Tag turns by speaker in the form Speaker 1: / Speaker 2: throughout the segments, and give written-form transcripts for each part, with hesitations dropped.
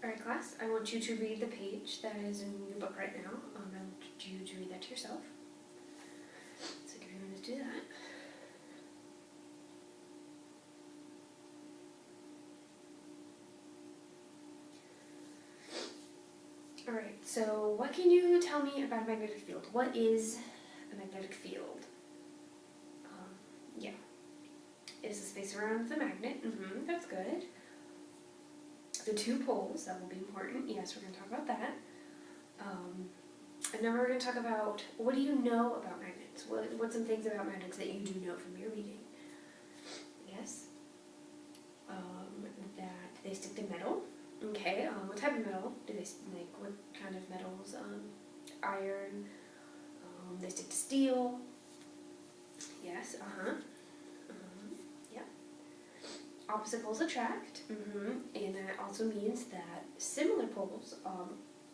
Speaker 1: Alright class, I want you to read the page that is in your book right now. I want you to read that to yourself. So give you a minute to do that. Alright, so what can you tell me about a magnetic field? What is a magnetic field? Yeah. Is the space around the magnet? That's good. The two poles, that will be important. Yes, we're going to talk about that. And then we're going to talk about, what do you know about magnets? What's some things about magnets that you do know from your reading? Yes. That they stick to metal. Okay, what type of metal do they, like, what kind of metals? Iron. They stick to steel. Yes, yeah. Opposite poles attract, and that also means that similar poles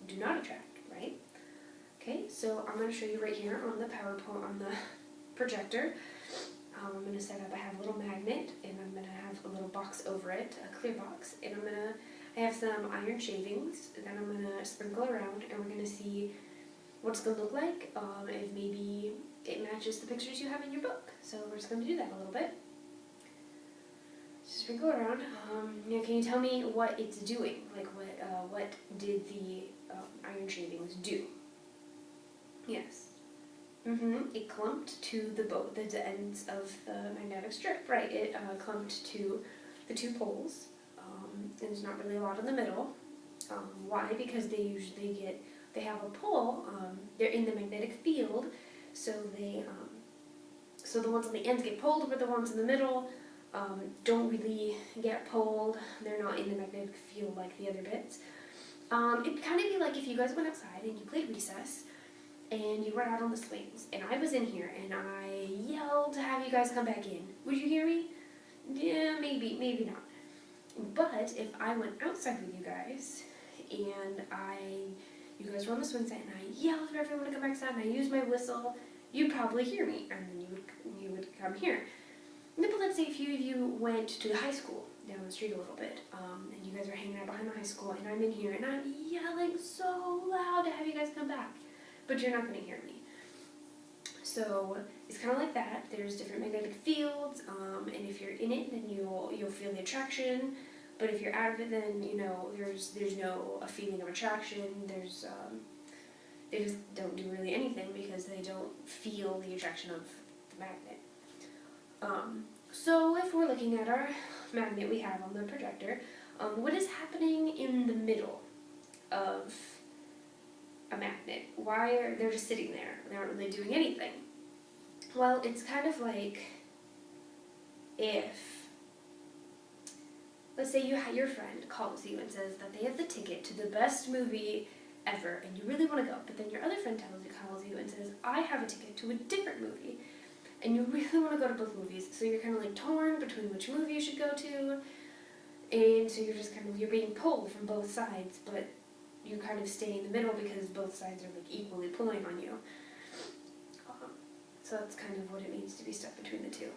Speaker 1: do not attract, right? Okay, so I'm going to show you right here on the PowerPoint, on the projector. I'm going to set up, I have a little magnet, and I'm going to have a little box over it, a clear box, and I have some iron shavings that I'm going to sprinkle around, and we're going to see what it's going to look like, if maybe it matches the pictures you have in your book. So we're just going to do that a little bit. Just sprinkle around. Can you tell me what it's doing? Like what did the iron shavings do? Yes. It clumped to the ends of the magnetic strip. Right. It clumped to the two poles. And there's not really a lot in the middle. Why? Because they have a pole. They're in the magnetic field, so so the ones on the ends get pulled, but the ones in the middle don't really get pulled. They're not in the magnetic field like the other bits. It'd kind of be like if you guys went outside and you played recess, and you were out on the swings, and I was in here, and I yelled to have you guys come back in. Would you hear me? Yeah, maybe not. But if I went outside with you guys, and you guys were on the swing set, and I yelled for everyone to come back inside, and I used my whistle, you'd probably hear me, and then you would come here. But let's say a few of you went to the high school down the street a little bit, and you guys are hanging out behind the high school, and I'm in here, and I'm yelling so loud to have you guys come back, but you're not going to hear me. So it's kind of like that. There's different magnetic fields, and if you're in it, then you'll feel the attraction. But if you're out of it, then there's no a feeling of attraction. They just don't do really anything because they don't feel the attraction of the magnet. So if we're looking at our magnet we have on the projector, what is happening in the middle of a magnet? They're just sitting there? They aren't really doing anything. Well, it's kind of like if, let's say your friend calls you and says that they have the ticket to the best movie ever and you really want to go, but then your other friend calls you and says, I have a ticket to a different movie and you really want to go to both movies, so you're kind of like torn between which movie you should go to, and so you're being pulled from both sides, but you kind of stay in the middle because both sides are like equally pulling on you. So that's kind of what it means to be stuck between the two.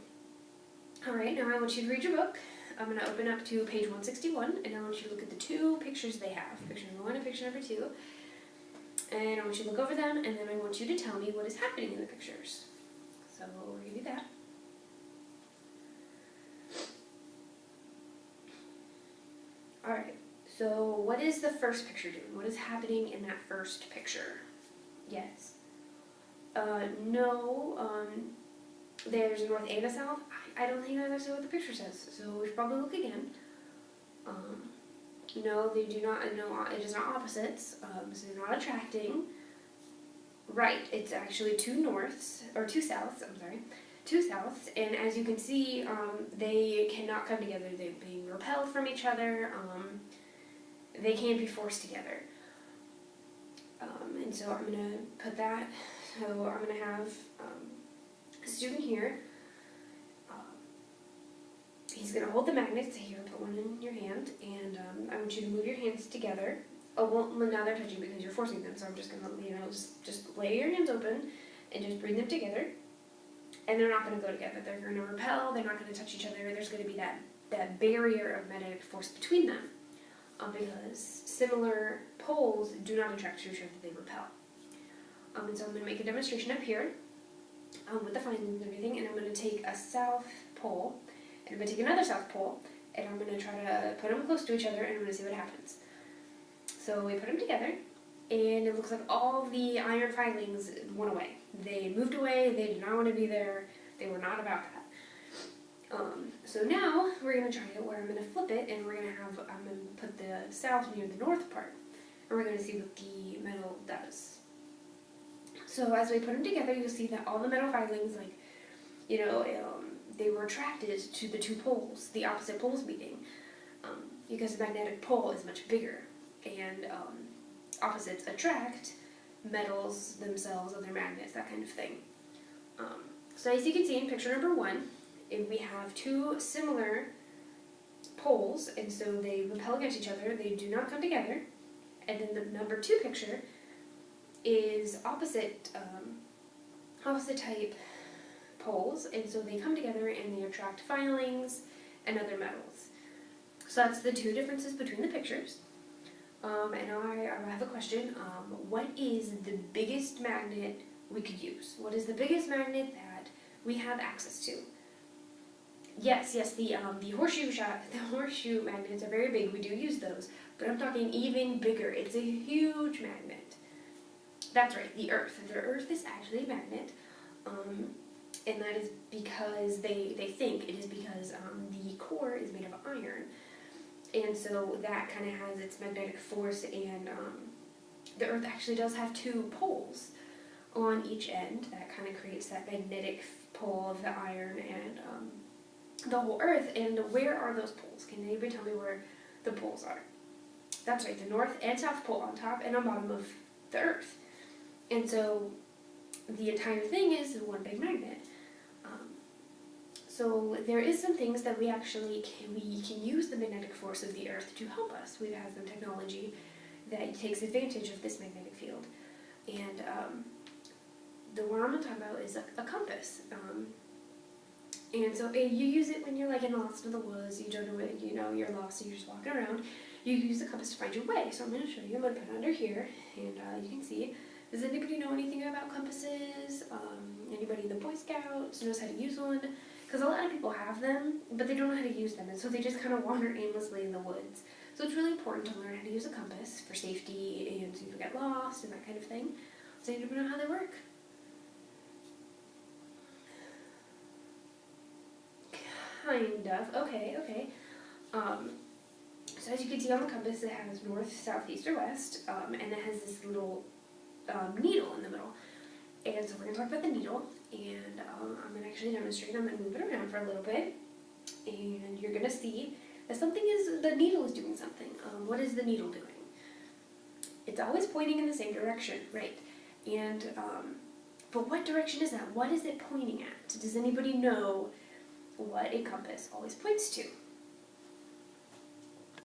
Speaker 1: Alright, now I want you to read your book. I'm going to open up to page 161, and I want you to look at the two pictures they have, picture number 1 and picture number 2. And I want you to look over them, and then I want you to tell me what is happening in the pictures. So we're going to do that. Alright, so what is the first picture doing? What is happening in that first picture? Yes. No, there's a north and a south. I don't think that's actually what the picture says, so we should probably look again. No, they do not, no, it is not opposites, so they're not attracting. Right, it's actually two souths, two souths, and as you can see, they cannot come together. They're being repelled from each other. They can't be forced together. And so I'm going to put that, so I'm going to have a student here. He's going to hold the magnet, so here, put one in your hand, and I want you to move your hands together. Oh, well, now they're touching because you're forcing them, so I'm just going to, just lay your hands open and just bring them together. And they're not going to go together. They're going to repel, they're not going to touch each other, there's going to be that barrier of magnetic force between them. because similar poles do not attract to each other, they repel. And so I'm going to make a demonstration up here with the findings and everything, and I'm going to take a south pole, and I'm going to take another south pole, and I'm going to try to put them close to each other, and I'm going to see what happens. So we put them together, and it looks like all the iron filings went away. They moved away, they did not want to be there, they were not about that. So now we're going to try it where I'm going to flip it, and I'm going to put the south near the north part, and we're going to see what the metal does. So as we put them together, you'll see that all the metal filings, they were attracted to the two poles, the opposite poles meeting, because the magnetic pole is much bigger, and opposites attract metals themselves, other magnets, that kind of thing. So as you can see in picture number 1, we have two similar poles, and so they repel against each other, they do not come together. And then the number 2 picture is opposite type poles, and so they come together and they attract filings and other metals. So that's the 2 differences between the pictures. And I have a question. What is the biggest magnet we could use? What is the biggest magnet that we have access to? Yes, the horseshoe magnets are very big. We do use those, but I'm talking even bigger. It's a huge magnet. That's right, the Earth. The Earth is actually a magnet, and that is because they think it is because the core is made of iron, and so that kind of has its magnetic force, and the Earth actually does have 2 poles on each end. That kind of creates that magnetic pole of the iron and the whole Earth. And where are those poles? Can anybody tell me where the poles are? That's right, the North and South Pole on top and on bottom of the Earth. And so the entire thing is one big magnet. So there is some things that we can use the magnetic force of the Earth to help us. We've had some technology that takes advantage of this magnetic field. And the one I'm going to talk about is a compass. And so you use it when you're lost in the woods, you don't know where, you're lost and you're just walking around. You use the compass to find your way. So I'm going to show you. I'm going to put it under here, and you can see. Does anybody know anything about compasses? Anybody in the Boy Scouts knows how to use one? Because a lot of people have them, but they don't know how to use them, and so they just kind of wander aimlessly in the woods. So it's really important to learn how to use a compass for safety and so you don't get lost and that kind of thing. Does anybody know how they work? Kind of. Okay. So as you can see on the compass, it has north, south, east, or west, and it has this little needle in the middle. And so we're going to talk about the needle, and I'm going to actually demonstrate. I'm going to move it around for a little bit, and you're going to see that the needle is doing something. What is the needle doing? It's always pointing in the same direction, right? And, but what direction is that? What is it pointing at? Does anybody know what a compass always points to?